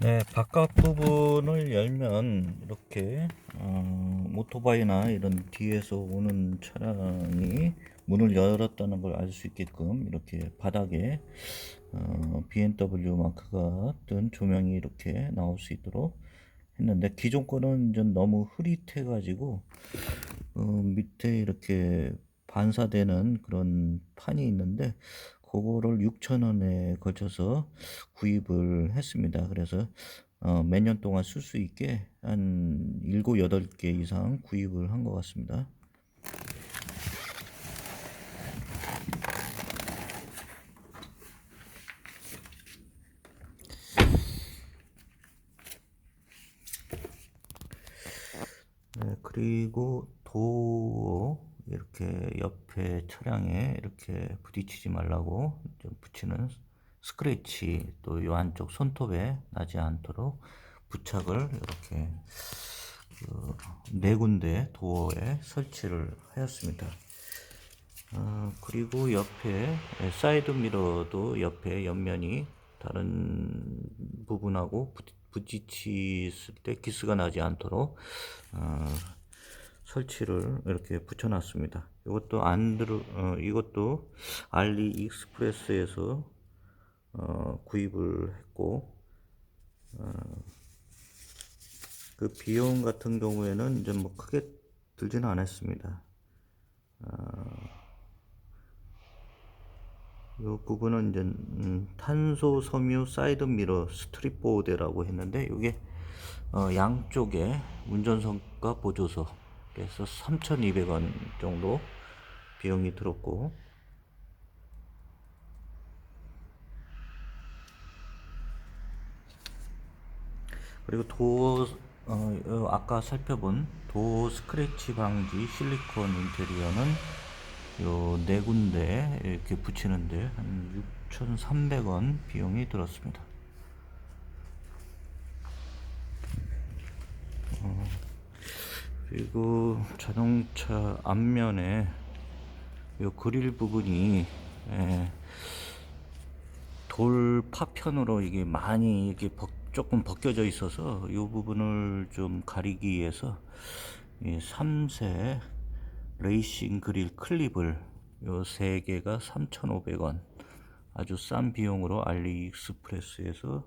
네, 바깥 부분을 열면 이렇게 오토바이나 이런 뒤에서 오는 차량이 문을 열었다는 걸 알 수 있게끔 이렇게 바닥에 BMW 마크가 뜬 조명이 이렇게 나올 수 있도록 했는데, 기존 거는 좀 너무 흐릿해 가지고 밑에 이렇게 반사되는 그런 판이 있는데, 그거를 6,000원에 걸쳐서 구입을 했습니다. 그래서 몇 년 동안 쓸 수 있게 한 7, 8개 이상 구입을 한 것 같습니다. 네, 그리고 도어 이렇게 옆에 차량에 이렇게 부딪히지 말라고 좀 붙이는 스크래치, 또 이 안쪽 손톱에 나지 않도록 부착을 이렇게 네 군데 도어에 설치를 하였습니다. 그리고 옆에 사이드 미러도 옆에 옆면이 다른 부분하고 부딪혔을 때 기스가 나지 않도록 설치를 이렇게 붙여놨습니다. 이것도 이것도 알리익스프레스에서 구입을 했고, 그 비용 같은 경우에는 이제 뭐 크게 들지는 않았습니다. 이 부분은 이제 탄소 섬유 사이드 미러 스트립 보드라고 했는데, 이게 양쪽에 운전석과 보조석 그래서 3,200원 정도 비용이 들었고, 그리고 아까 살펴본 도어 스크래치 방지 실리콘 인테리어는 요 네 군데 이렇게 붙이는데 한 6,300원 비용이 들었습니다. 그리고 자동차 앞면에 요 그릴 부분이 돌 파편으로 이게 많이 이렇게 조금 벗겨져 있어서 이 부분을 좀 가리기 위해서 이 3세 레이싱 그릴 클립을 요 3개가 3,500원 아주 싼 비용으로 알리익스프레스에서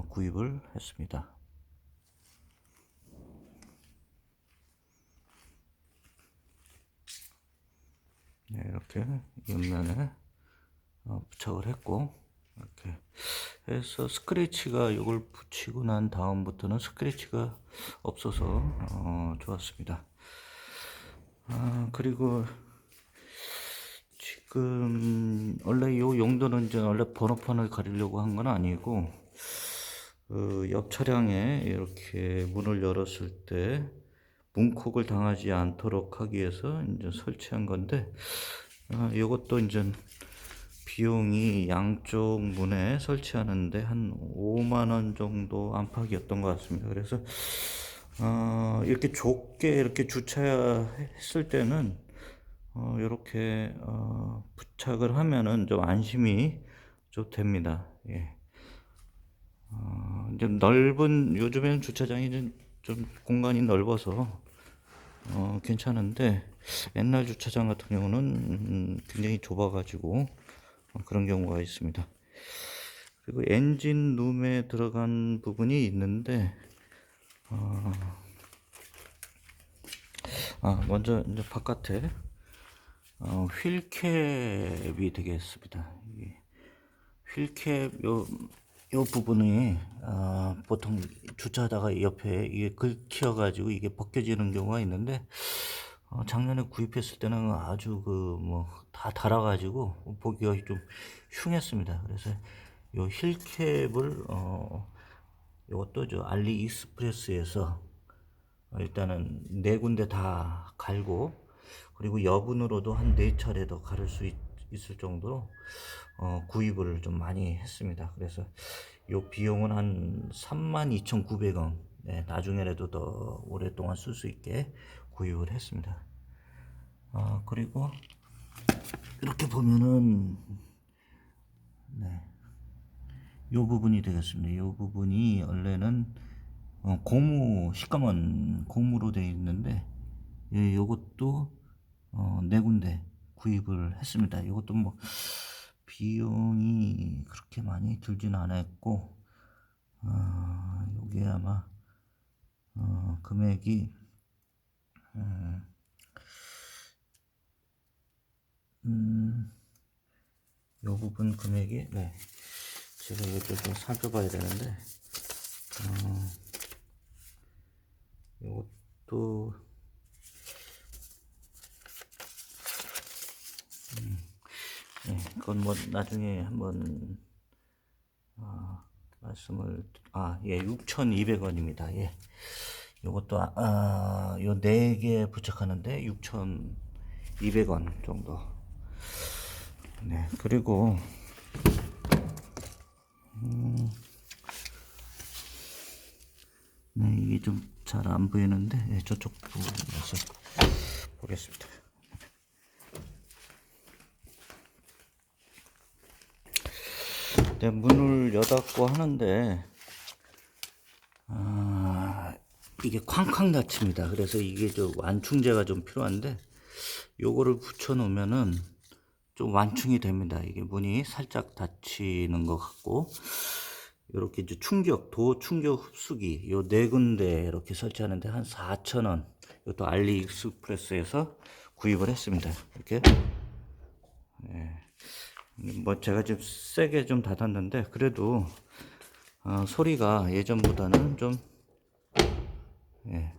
구입을 했습니다. 네, 이렇게 옆면에 부착을 했고, 이렇게 해서 스크래치가 이걸 붙이고 난 다음부터는 스크래치가 없어서 좋았습니다. 그리고 지금 원래 이 용도는 이제 원래 번호판을 가리려고 한 건 아니고, 옆 차량에 이렇게 문을 열었을 때 문콕을 당하지 않도록 하기 위해서 이제 설치한 건데, 이것도 이제 비용이 양쪽 문에 설치하는데 한 5만 원 정도 안팎이었던 것 같습니다. 그래서 이렇게 좁게 이렇게 주차했을 때는 이렇게 부착을 하면은 좀 안심이 좀 됩니다. 예. 이제 요즘에는 주차장이 좀 공간이 넓어서 괜찮은데, 옛날 주차장 같은 경우는 굉장히 좁아가지고 그런 경우가 있습니다. 그리고 엔진 룸에 들어간 부분이 있는데, 먼저 이제 바깥에 휠캡이 되겠습니다. 휠캡 요 부분이 보통 주차하다가 옆에 이게 긁혀가지고 이게 벗겨지는 경우가 있는데, 작년에 구입했을 때는 아주 그 뭐 다 달아가지고 보기가 좀 흉했습니다. 그래서 요 힐캡을 이것도 저 알리익스프레스에서 일단은 네 군데 다 갈고, 그리고 여분으로도 한 네 차례 더 갈을 수 있을 정도로 구입을 좀 많이 했습니다. 그래서 요 비용은 한 32,900원, 네, 나중에라도 더 오랫동안 쓸 수 있게 구입을 했습니다. 그리고 이렇게 보면은, 네, 요 부분이 되겠습니다. 요 부분이 원래는 고무, 시꺼먼 고무로 되어 있는데, 예, 요것도 네 군데 구입을 했습니다. 이것도 뭐 비용이 그렇게 많이 들진 않았고, 요게 아마 금액이 요 부분 금액이, 네, 제가 이것도 좀 살펴봐야 되는데, 요것도 네, 그건 뭐 나중에 한번 말씀을, 예, 6,200원입니다. 예. 요것도 요 4개 부착하는데 6,200원 정도. 네, 그리고 네, 이게 좀 잘 안 보이는데, 예, 저쪽 부분에서 보겠습니다. 네, 문을 여닫고 하는데 이게 쾅쾅 닫힙니다. 그래서 이게 좀 완충제가 좀 필요한데, 요거를 붙여 놓으면은 좀 완충이 됩니다. 이게 문이 살짝 닫히는 것 같고, 이렇게 이제 도 충격 흡수기 요 네 군데 이렇게 설치하는데 한 4,000원. 이것도 알리익스프레스에서 구입을 했습니다. 이렇게. 뭐 제가 좀 세게 좀 닫았는데, 그래도 소리가 예전보다는 좀, 예,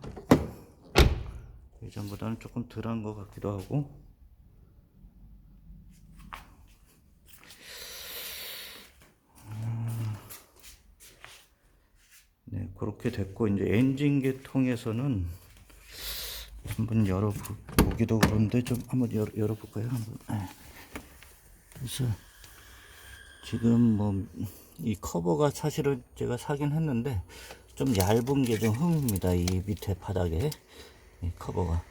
예전보다는 조금 덜한 것 같기도 하고. 네, 그렇게 됐고, 이제 엔진 계통에서는 한번 열어보기도 그런데, 좀 한번 열어볼까요? 한번. 네. 그래서 지금 뭐 이 커버가 사실은 제가 사긴 했는데 좀 얇은 게 좀 흠입니다. 이 밑에 바닥에 이 커버가.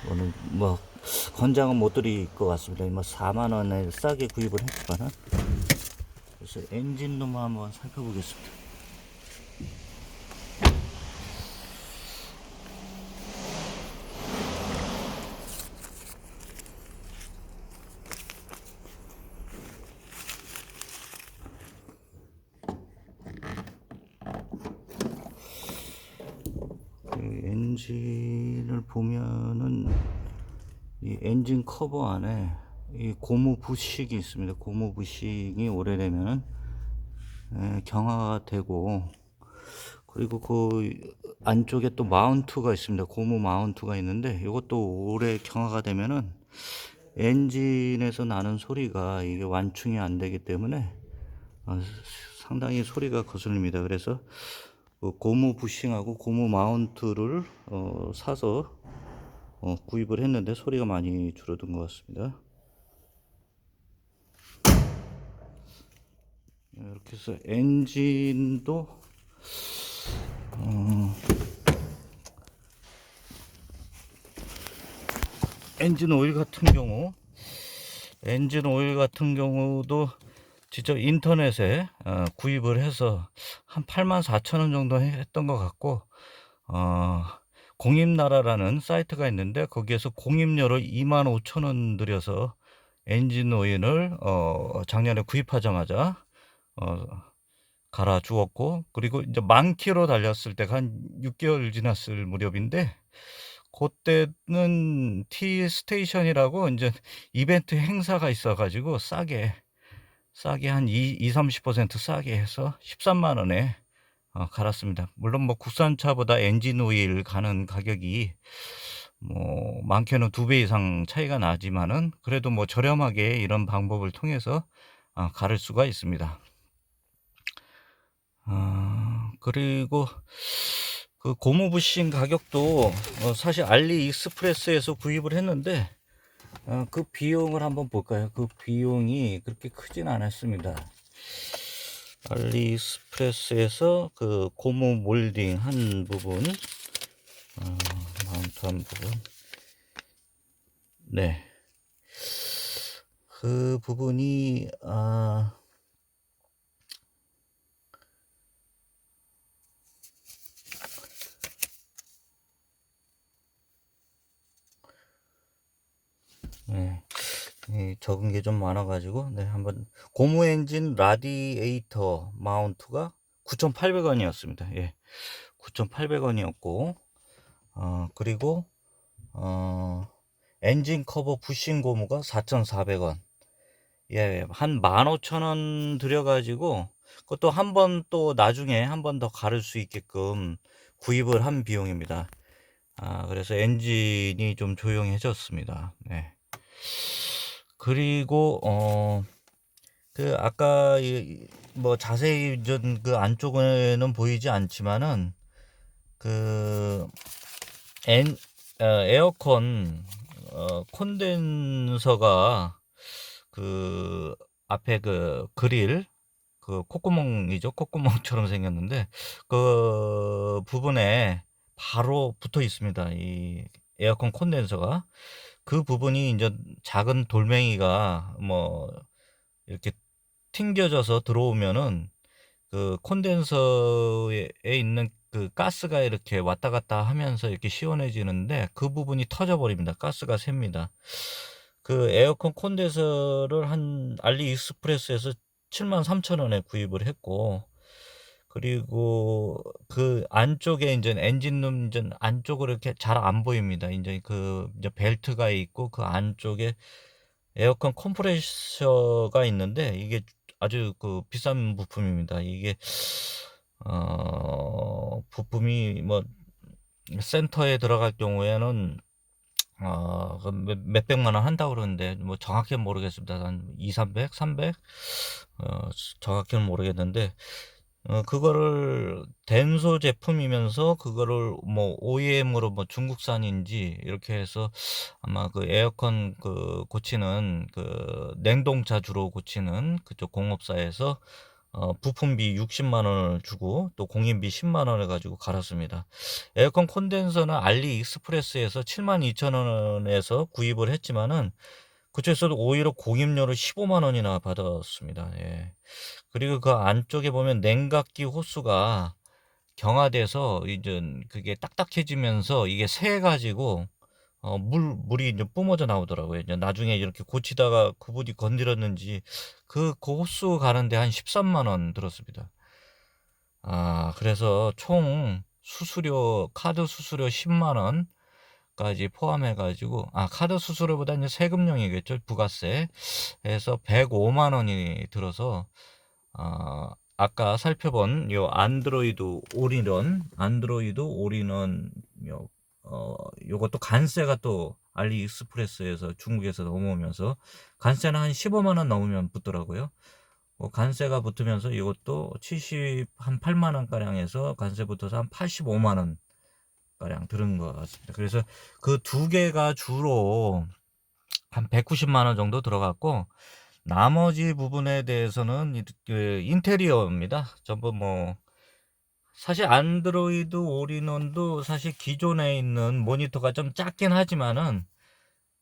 오늘 뭐 권장은 못 드릴 것 같습니다. 뭐 4만 원에 싸게 구입을 했지만은. 그래서 엔진룸 한번 살펴보겠습니다. 엔진을 보면은 이 엔진 커버 안에 이 고무 부식이 있습니다. 고무 부식이 오래되면 경화가 되고, 그리고 그 안쪽에 또 마운트가 있습니다. 고무 마운트가 있는데, 이것도 오래 경화가 되면은 엔진에서 나는 소리가 이게 완충이 안 되기 때문에 상당히 소리가 거슬립니다. 그래서 그 고무 부싱하고 고무 마운트를 사서 구입을 했는데 소리가 많이 줄어든 것 같습니다. 이렇게 해서 엔진도 엔진 오일 같은 경우도 직접 인터넷에 구입을 해서 한 84,000원 정도 했던 것 같고, 공입나라라는 사이트가 있는데 거기에서 공입료로 25,000원 들여서 엔진 오일을 작년에 구입하자마자 갈아 주었고, 그리고 이제 만 킬로 달렸을 때가 한 6개월 지났을 무렵인데, 그때는 T 스테이션이라고 이제 이벤트 행사가 있어가지고 싸게 한 30% 싸게 해서 13만 원에 갈았습니다. 물론 뭐 국산차보다 엔진 오일 가는 가격이 뭐 많게는 2배 이상 차이가 나지만은, 그래도 뭐 저렴하게 이런 방법을 통해서 갈을 수가 있습니다. 그리고 그 고무 부싱 가격도 사실 알리익스프레스에서 구입을 했는데, 그 비용을 한번 볼까요? 그 비용이 그렇게 크진 않았습니다. 알리익스프레스에서 그 고무 몰딩 한 부분, 마운트 한 부분, 네, 그 부분이 예. 적은 게 좀 많아가지고, 네, 한번, 고무 엔진 라디에이터 마운트가 9,800원이었습니다. 예. 9,800원이었고, 그리고, 어, 엔진 커버 부싱 고무가 4,400원. 예, 한 15,000원 들여가지고, 그것도 한 번 또 나중에 한 번 더 가를 수 있게끔 구입을 한 비용입니다. 그래서 엔진이 좀 조용해졌습니다. 네. 그리고, 아까, 뭐, 자세히 그 안쪽에는 보이지 않지만은, 그, 에어컨, 콘덴서가, 그, 앞에 그 그릴, 그 콧구멍이죠. 콧구멍처럼 생겼는데, 그 부분에 바로 붙어 있습니다. 이 에어컨 콘덴서가. 그 부분이 이제 작은 돌멩이가 뭐, 이렇게 튕겨져서 들어오면은 그 콘덴서에 있는 그 가스가 이렇게 왔다 갔다 하면서 이렇게 시원해지는데 그 부분이 터져 버립니다. 가스가 샙니다. 그 에어컨 콘덴서를 한 알리익스프레스에서 73,000원에 구입을 했고, 그리고 그 안쪽에 이제 엔진룸 이제 안쪽으로 이렇게 잘 안 보입니다. 이제 그 이제 벨트가 있고 그 안쪽에 에어컨 컴프레셔가 있는데 이게 아주 그 비싼 부품입니다. 이게 부품이 뭐 센터에 들어갈 경우에는 그 몇백만 원 한다고 그러는데 뭐 정확히는 모르겠습니다. 한 2, 300, 300 정확히는 모르겠는데 그거를 덴소 제품이면서 그거를 뭐 OEM으로 뭐 중국산인지 이렇게 해서 아마 그 에어컨 그 고치는 그 냉동차 주로 고치는 그쪽 공업사에서 부품비 60만 원을 주고 또 공인비 10만 원을 가지고 갈았습니다. 에어컨 콘덴서는 알리익스프레스에서 72,000원에서 구입을 했지만은 그쪽에서도 오히려 공입료를 15만 원이나 받았습니다. 예. 그리고 그 안쪽에 보면 냉각기 호스가 경화돼서 이제 그게 딱딱해지면서 이게 새가지고 물이 이제 뿜어져 나오더라고요. 이제 나중에 이렇게 고치다가 그분이 건드렸는지 그 호스 가는데 한 13만 원 들었습니다. 그래서 총 수수료, 카드 수수료 10만 원까지 포함해가지고, 카드 수수료보다 이제 세금용이겠죠. 부가세. 해서 105만 원이 들어서, 아까 살펴본 요 안드로이드 올인원, 요것도 관세가 또 알리익스프레스에서 중국에서 넘어오면서 관세는 한 15만 원 넘으면 붙더라고요. 관세가 붙으면서 이것도 70한 8만 원 가량에서 관세 붙어서 한 85만 원 가량 들은 것 같습니다. 그래서 그 두 개가 주로 한 190만 원 정도 들어갔고, 나머지 부분에 대해서는 그 인테리어입니다. 전부 뭐 사실 안드로이드 올인원도 사실 기존에 있는 모니터가 좀 작긴 하지만은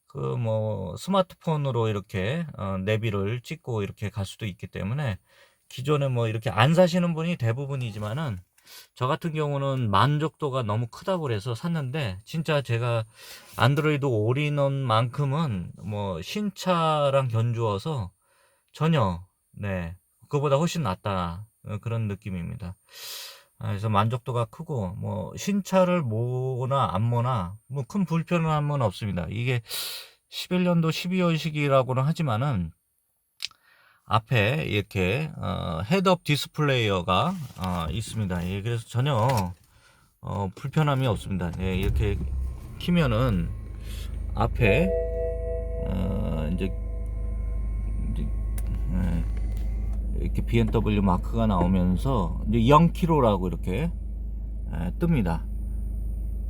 그 뭐 스마트폰으로 이렇게 내비를 찍고 이렇게 갈 수도 있기 때문에 기존에 뭐 이렇게 안 사시는 분이 대부분이지만은 저 같은 경우는 만족도가 너무 크다고 그래서 샀는데, 진짜 제가 안드로이드 올인원만큼은 뭐 신차랑 견주어서 전혀, 네, 그거보다 훨씬 낫다, 그런 느낌입니다. 그래서 만족도가 크고 뭐 신차를 모나 안 모나 뭐 큰 불편함은 없습니다. 이게 11년도 12월식이라고는 하지만은 앞에 이렇게 헤드업 디스플레이어가 있습니다. 예, 그래서 전혀 불편함이 없습니다. 예, 이렇게 키면은 앞에 이제 예, 이렇게 BMW 마크가 나오면서 이제 0km라고 이렇게 뜹니다.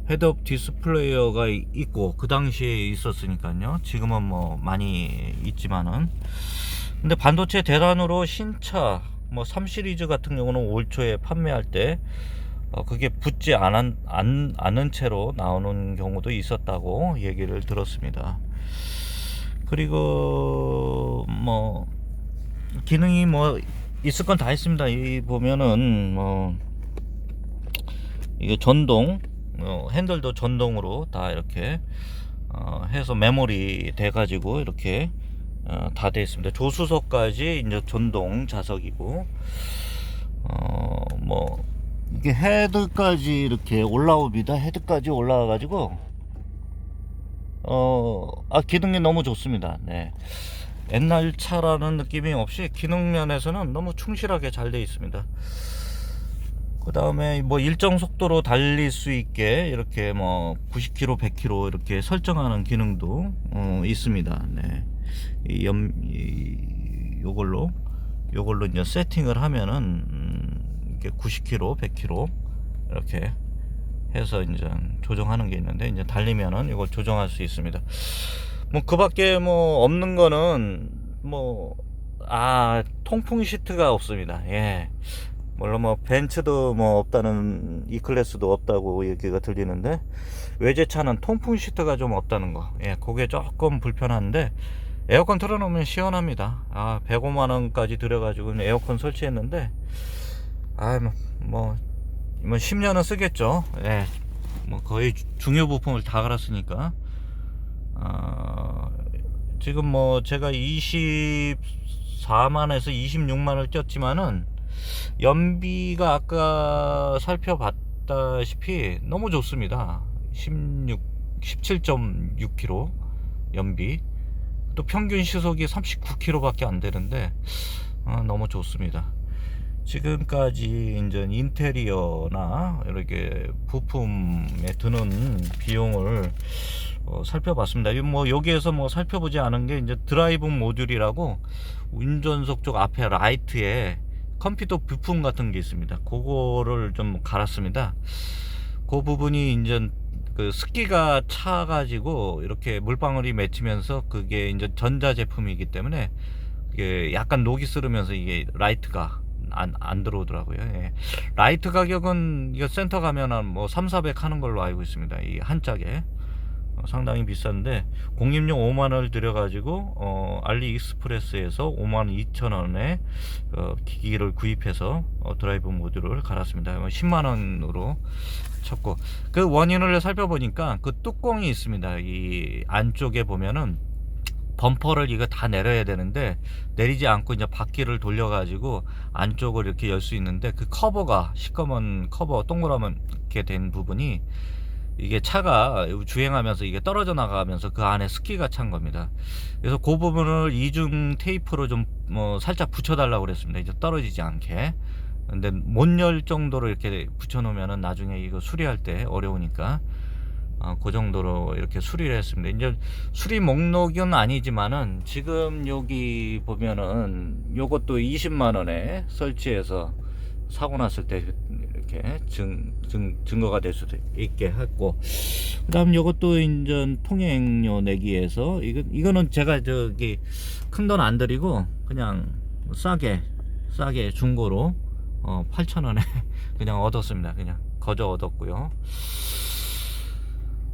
헤드업 디스플레이어가 있고 그 당시에 있었으니까요. 지금은 뭐 많이 있지만은, 근데 반도체 대란으로 신차 뭐 3 시리즈 같은 경우는 올 초에 판매할 때 그게 붙지 않은 채로 나오는 경우도 있었다고 얘기를 들었습니다. 그리고 뭐 기능이 뭐 있을 건 다 있습니다. 이 보면은 뭐 이게 전동, 핸들도 전동으로 다 이렇게 해서 메모리 돼 가지고 이렇게 다 되어 있습니다. 조수석까지 이제 전동 좌석이고, 뭐 이게 헤드까지 이렇게 올라옵니다. 헤드까지 올라와 가지고 기능이 너무 좋습니다. 네. 옛날 차라는 느낌이 없이 기능 면에서는 너무 충실하게 잘 되어 있습니다. 그 다음에 뭐 일정 속도로 달릴 수 있게 이렇게 뭐 90km, 100km 이렇게 설정하는 기능도 있습니다. 네. 요걸로 이제 세팅을 하면은 이렇게 90km, 100km 이렇게 해서 이제 조정하는 게 있는데, 이제 달리면은 이걸 조정할 수 있습니다. 뭐 그 밖에 뭐 없는 거는 뭐 통풍 시트가 없습니다. 예. 물론 뭐 벤츠도 뭐 없다는, 이 클래스도 없다고 얘기가 들리는데, 외제차는 통풍 시트가 좀 없다는 거. 예, 그게 조금 불편한데 에어컨 틀어놓으면 시원합니다. 105만 원까지 들여가지고 에어컨 설치했는데, 뭐 10년은 쓰겠죠. 예, 뭐 거의 중요 부품을 다 갈았으니까. 지금 뭐 제가 24만에서 26만을 뛰었지만은 연비가 아까 살펴봤다시피 너무 좋습니다. 17.6km 연비, 또 평균 시속이 39km 밖에 안 되는데 너무 좋습니다. 지금까지 이제 인테리어나 이렇게 부품에 드는 비용을 살펴봤습니다. 뭐 여기에서 뭐 살펴보지 않은 게 이제 드라이브 모듈이라고 운전석 쪽 앞에 라이트에 컴퓨터 부품 같은 게 있습니다. 그거를 좀 갈았습니다. 그 부분이 이제 그 습기가 차 가지고 이렇게 물방울이 맺히면서, 그게 이제 전자 제품이기 때문에 이게 약간 녹이 슬으면서 이게 라이트가 안 들어오더라고요. 예. 라이트 가격은 이거 센터 가면은 뭐 3,400 하는 걸로 알고 있습니다. 이 한 짝에 상당히 비싼데, 공립용 5만원을 들여가지고 알리익스프레스에서 52,000원에 기기를 구입해서 드라이브 모듈을 갈았습니다. 10만원으로 쳤고, 그 원인을 살펴보니까 그 뚜껑이 있습니다. 이 안쪽에 보면은 범퍼를 이거 다 내려야 되는데 내리지 않고 이제 바퀴를 돌려가지고 안쪽을 이렇게 열 수 있는데, 그 커버가 시커먼 커버 동그랗게 된 부분이, 이게 차가 주행하면서 이게 떨어져 나가면서 그 안에 습기가 찬 겁니다. 그래서 그 부분을 이중 테이프로 좀 살짝 붙여 달라고 그랬습니다. 이제 떨어지지 않게. 근데 못 열 정도로 이렇게 붙여 놓으면은 나중에 이거 수리할 때 어려우니까 그 정도로 이렇게 수리를 했습니다. 이제 수리 목록은 아니지만은 지금 여기 보면은 요것도 20만 원에 설치해서 사고 났을 때 이렇게 증거가 될 수도 있게 했고, 그 다음 요것도 인전 통행료 내기에서 이거는 제가 저기 큰 돈 안 들이고 그냥 싸게 중고로 8,000원에 그냥 얻었습니다. 그냥 거저 얻었고요.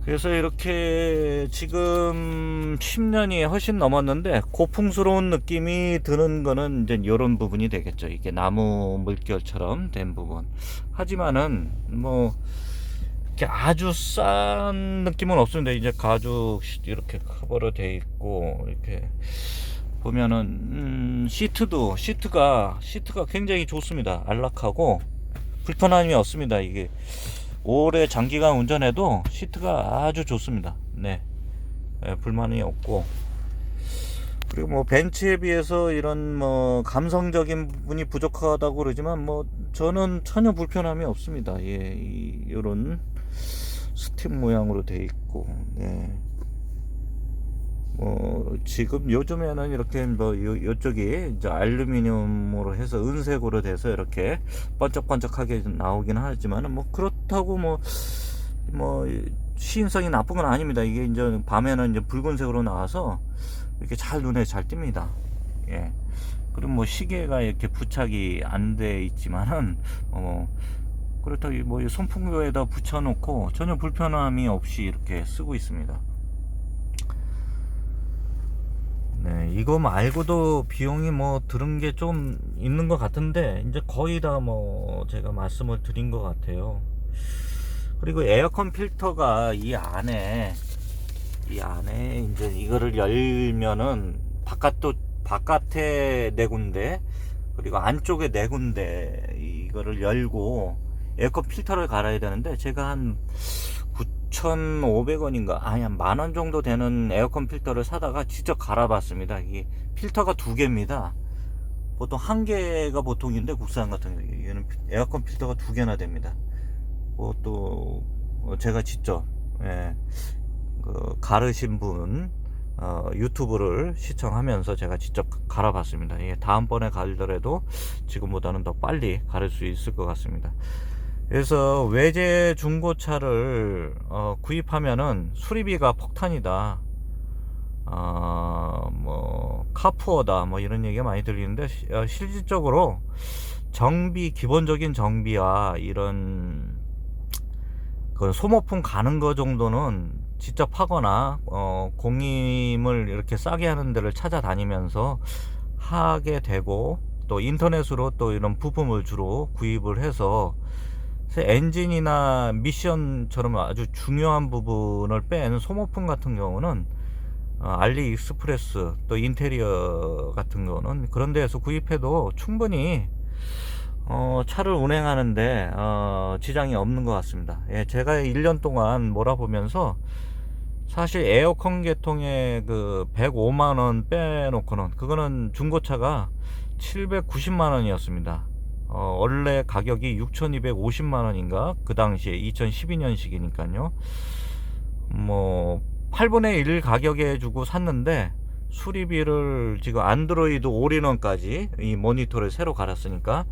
그래서 이렇게 지금 10년이 훨씬 넘었는데 고풍스러운 느낌이 드는 거는 이제 이런 부분이 되겠죠. 이게 나무 물결처럼 된 부분. 하지만은 뭐 이렇게 아주 싼 느낌은 없습니다. 이제 가죽 이렇게 커버로 돼 있고, 이렇게 보면은 시트가 굉장히 좋습니다. 안락하고 불편함이 없습니다. 이게 오래 장기간 운전해도 시트가 아주 좋습니다. 네, 불만이 없고, 그리고 뭐 벤츠에 비해서 이런 뭐 감성적인 부분이 부족하다고 그러지만 뭐 저는 전혀 불편함이 없습니다. 예, 이런 스팀 모양으로 돼 있고, 네. 지금 요즘에는 이렇게 요쪽이 이제 알루미늄으로 해서 은색으로 돼서 이렇게 번쩍번쩍하게 나오긴 하지만, 뭐 그렇다고 뭐 시인성이 나쁜 건 아닙니다. 이게 이제 밤에는 이제 붉은색으로 나와서 이렇게 눈에 잘 띕니다. 예. 그리고 뭐 시계가 이렇게 부착이 안 돼 있지만은 그렇다고 뭐 손풍구에다 붙여놓고 전혀 불편함이 없이 이렇게 쓰고 있습니다. 네, 이거 말고도 비용이 뭐 들은 게 좀 있는 것 같은데 이제 거의 다 뭐 제가 말씀을 드린 것 같아요. 그리고 에어컨 필터가 이 안에 이 안에 이제 이거를 열면은 바깥에 네 군데, 그리고 안쪽에 네 군데 이거를 열고 에어컨 필터를 갈아야 되는데, 제가 한 9,500원인가 아니 한 만 원 정도 되는 에어컨 필터를 사다가 직접 갈아봤습니다. 이게 필터가 두 개입니다. 보통 한 개가 보통인데 국산 같은 경우 얘는 에어컨 필터가 두 개나 됩니다. 그것도 제가 직접, 예, 그 가르신 분 유튜브를 시청하면서 제가 직접 갈아봤습니다. 예, 다음번에 갈더라도 지금보다는 더 빨리 갈을 수 있을 것 같습니다. 그래서 외제 중고차를 구입하면은 수리비가 폭탄이다, 뭐 카푸어다, 뭐 이런 얘기가 많이 들리는데, 실질적으로 기본적인 정비와 이런 그 소모품 가는 거 정도는 직접 하거나 공임을 이렇게 싸게 하는 데를 찾아다니면서 하게 되고, 또 인터넷으로 또 이런 부품을 주로 구입을 해서 엔진이나 미션처럼 아주 중요한 부분을 뺀 소모품 같은 경우는 알리익스프레스, 또 인테리어 같은 거는 그런 데에서 구입해도 충분히 차를 운행하는데 지장이 없는 것 같습니다. 예, 제가 1년 동안 몰아보면서 사실 에어컨 계통에 그 105만원 빼놓고는, 그거는 중고차가 790만원이었습니다. 원래 가격이 6,250만원인가 그 당시에 2012년식이니까요. 뭐 8분의 1 가격에 주고 샀는데, 수리비를 지금 안드로이드 올인원까지 이 모니터를 새로 갈았으니까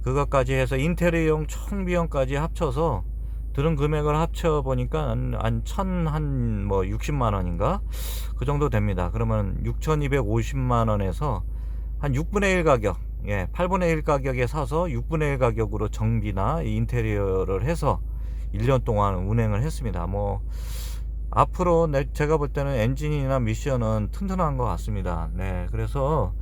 그것까지 해서 인테리어용 총 비용까지 합쳐서 들은 금액을 합쳐 보니까 한 뭐 60만원인가 그 정도 됩니다. 그러면 6,250만원에서 한 6분의 1 가격, 예, 8분의 1 가격에 사서 6분의 1 가격으로 정비나 인테리어를 해서 1년 동안 운행을 했습니다. 뭐 앞으로 제가 볼 때는 엔진이나 미션은 튼튼한 것 같습니다. 네, 그래서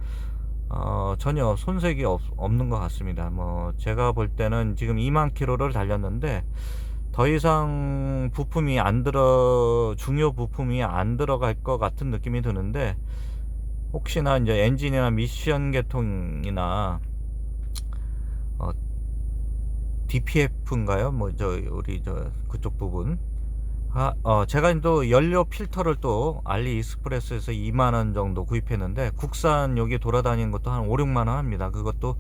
전혀 손색이 없는 것 같습니다. 뭐 제가 볼 때는 지금 2만 킬로를 달렸는데 더 이상 중요 부품이 안 들어갈 것 같은 느낌이 드는데, 혹시나 이제 엔진이나 미션 계통이나 DPF인가요? 뭐 우리 그쪽 부분, 제가 또 연료 필터를 또 알리익스프레스에서 2만원 정도 구입했는데, 국산 여기 돌아다니는 것도 한 5, 6만원 합니다. 그것도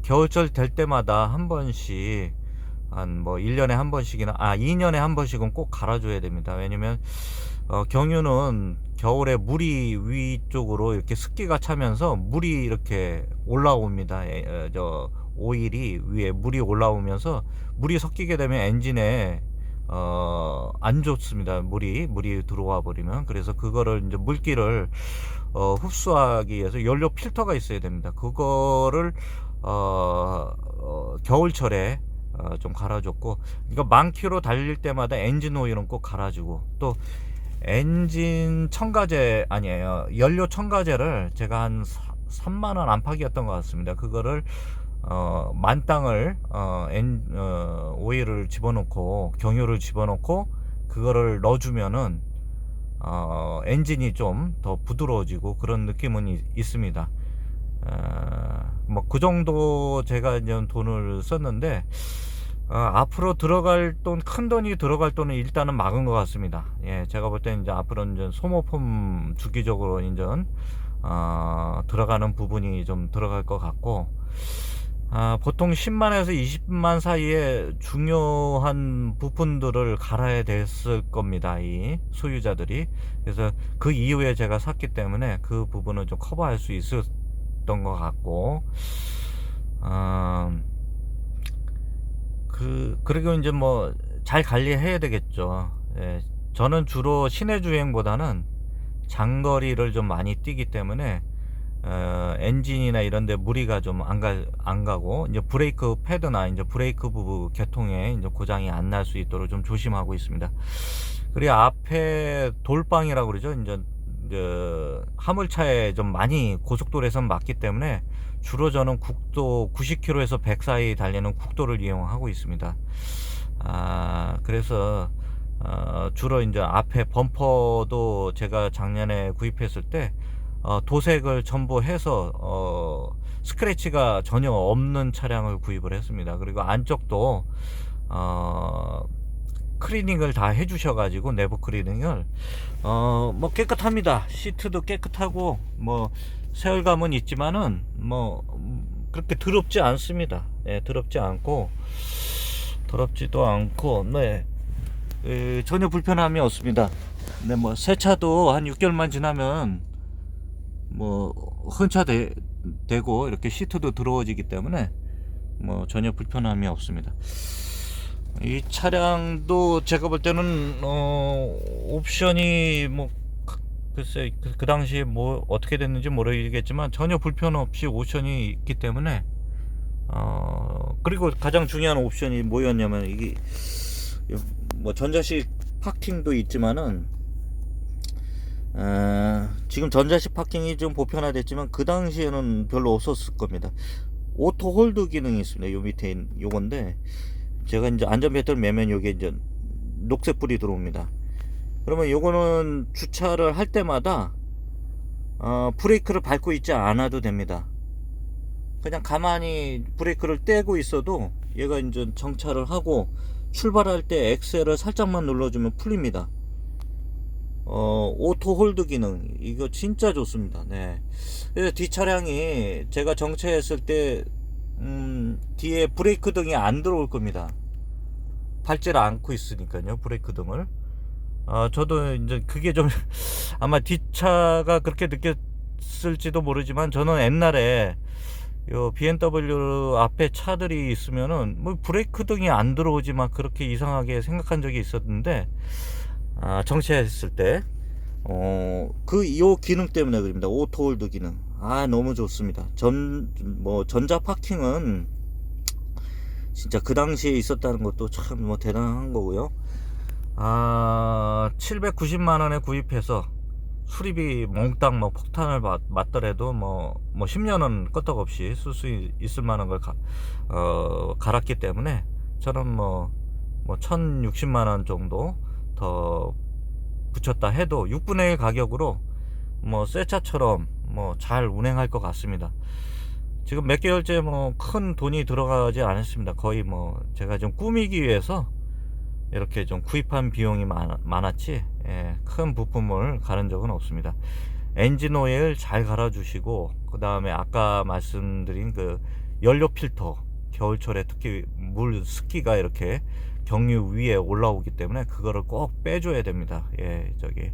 겨울철 될 때마다 한 번씩, 한 뭐 1년에 한 번씩이나 2년에 한 번씩은 꼭 갈아줘야 됩니다. 왜냐면 경유는 겨울에 물이 위쪽으로 이렇게 습기가 차면서 물이 이렇게 올라옵니다. 오일이 위에 물이 올라오면서 물이 섞이게 되면 엔진에 안 좋습니다. 물이 들어와 버리면. 그래서 그거를 이제 물기를 흡수하기 위해서 연료 필터가 있어야 됩니다. 그거를 겨울철에 좀 갈아줬고, 이거 만 킬로 달릴 때마다 엔진 오일은 꼭 갈아주고, 또 엔진 첨가제, 아니에요, 연료 첨가제를 제가 한 3만원 안팎이었던 것 같습니다. 그거를 만땅을 오일을 집어넣고, 경유를 집어넣고 그거를 넣어주면은 엔진이 좀 더 부드러워지고 그런 느낌은 있습니다. 뭐 그 정도 제가 이제 돈을 썼는데, 앞으로 큰 돈이 들어갈 돈은 일단은 막은 것 같습니다. 예, 제가 볼 때는 이제 앞으로는 이제 소모품 주기적으로 이제 들어가는 부분이 좀 들어갈 것 같고, 보통 10만에서 20만 사이에 중요한 부품들을 갈아야 됐을 겁니다, 이 소유자들이. 그래서 그 이후에 제가 샀기 때문에 그 부분을 좀 커버할 수 있었던 것 같고, 그리고 이제 뭐 잘 관리해야 되겠죠. 예, 저는 주로 시내 주행보다는 장거리를 좀 많이 뛰기 때문에 엔진이나 이런데 무리가 좀 안 가고, 이제 브레이크 패드나 이제 브레이크 부분 계통에 이제 고장이 안 날 수 있도록 좀 조심하고 있습니다. 그리고 앞에 돌방이라고 그러죠. 이제 화물차에 좀 많이 고속도로에선 맞기 때문에 주로 저는 국도 90km에서 100 사이 달리는 국도를 이용하고 있습니다. 그래서 주로 이제 앞에 범퍼도 제가 작년에 구입했을 때 도색을 전부 해서 스크래치가 전혀 없는 차량을 구입을 했습니다. 그리고 안쪽도 클리닝을 다 해주셔가지고 내부 클리닝을 뭐 깨끗합니다. 시트도 깨끗하고 뭐 세월감은 있지만은 뭐 그렇게 더럽지 않습니다. 예, 더럽지도 않고 네, 전혀 불편함이 없습니다. 네, 뭐 세차도 한 6개월만 지나면 뭐 되고 이렇게 시트도 더러워지기 때문에 뭐 전혀 불편함이 없습니다. 이 차량도 제가 볼 때는 옵션이 뭐 글쎄 그 당시에 뭐 어떻게 됐는지 모르겠지만 전혀 불편 없이 옵션이 있기 때문에 그리고 가장 중요한 옵션이 뭐였냐면 이게 뭐 전자식 파킹도 있지만은 지금 전자식 파킹이 좀 보편화됐지만 그 당시에는 별로 없었을 겁니다. 오토 홀드 기능이 있습니다. 요 밑에 요건데 제가 이제 안전벨트를 매면 요게 이제 녹색 불이 들어옵니다. 그러면 요거는 주차를 할 때마다 브레이크를 밟고 있지 않아도 됩니다. 그냥 가만히 브레이크를 떼고 있어도 얘가 이제 정차를 하고 출발할 때 엑셀을 살짝만 눌러주면 풀립니다. 오토 홀드 기능 이거 진짜 좋습니다. 네. 그래서 뒷차량이 제가 정차했을 때 뒤에 브레이크 등이 안 들어올 겁니다. 밟지를 않고 있으니까요, 브레이크 등을. 저도 이제 그게 좀 아마 뒷차가 그렇게 느꼈을지도 모르지만 저는 옛날에 요 BMW 앞에 차들이 있으면은 뭐 브레이크 등이 안 들어오지만 그렇게 이상하게 생각한 적이 있었는데 정차했을 때 요 기능 때문에 그럽니다. 오토 홀드 기능 너무 좋습니다. 전자 파킹은 진짜 그 당시에 있었다는 것도 참 뭐 대단한 거고요. 790만원에 구입해서 수리비 몽땅 뭐 폭탄을 맞더라도 뭐 10년은 끄떡없이 쓸 수 있을 만한 걸 갈았기 때문에 저는 뭐 1060만원 정도 더 붙였다 해도 6분의 1 가격으로 뭐 새 차처럼 뭐 잘 운행할 것 같습니다. 지금 몇 개월째 뭐 큰 돈이 들어가지 않았습니다. 거의 뭐 제가 좀 꾸미기 위해서 이렇게 좀 구입한 비용이 많았지 큰 부품을 갈은 적은 없습니다. 엔진 오일 잘 갈아주시고 그 다음에 아까 말씀드린 그 연료 필터 겨울철에 특히 물 습기가 이렇게 경유 위에 올라오기 때문에 그거를 꼭 빼줘야 됩니다. 저기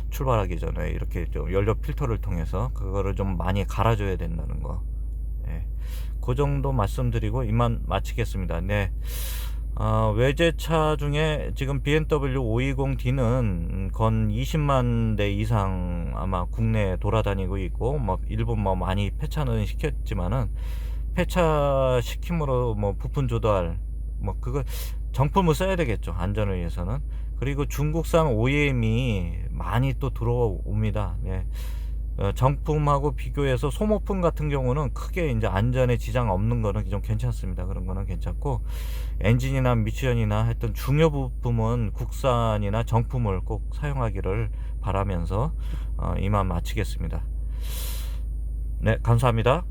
출발하기 전에 이렇게 좀 연료 필터를 통해서 그거를 좀 많이 갈아줘야 된다는 거. 그 정도 말씀드리고 이만 마치겠습니다. 네. 외제차 중에 지금 BMW 520D는 건 20만 대 이상 아마 국내에 돌아다니고 있고 뭐 일본 뭐 많이 폐차는 시켰지만은 폐차 시킴으로 뭐 부품 조달 뭐 그거 정품을 써야 되겠죠, 안전을 위해서는. 그리고 중국산 OEM이 많이 또 들어옵니다. 네. 정품하고 비교해서 소모품 같은 경우는 크게 이제 안전에 지장 없는 거는 좀 괜찮습니다. 그런 거는 괜찮고 엔진이나 미션이나 하여튼 중요 부품은 국산이나 정품을 꼭 사용하기를 바라면서 이만 마치겠습니다. 네, 감사합니다.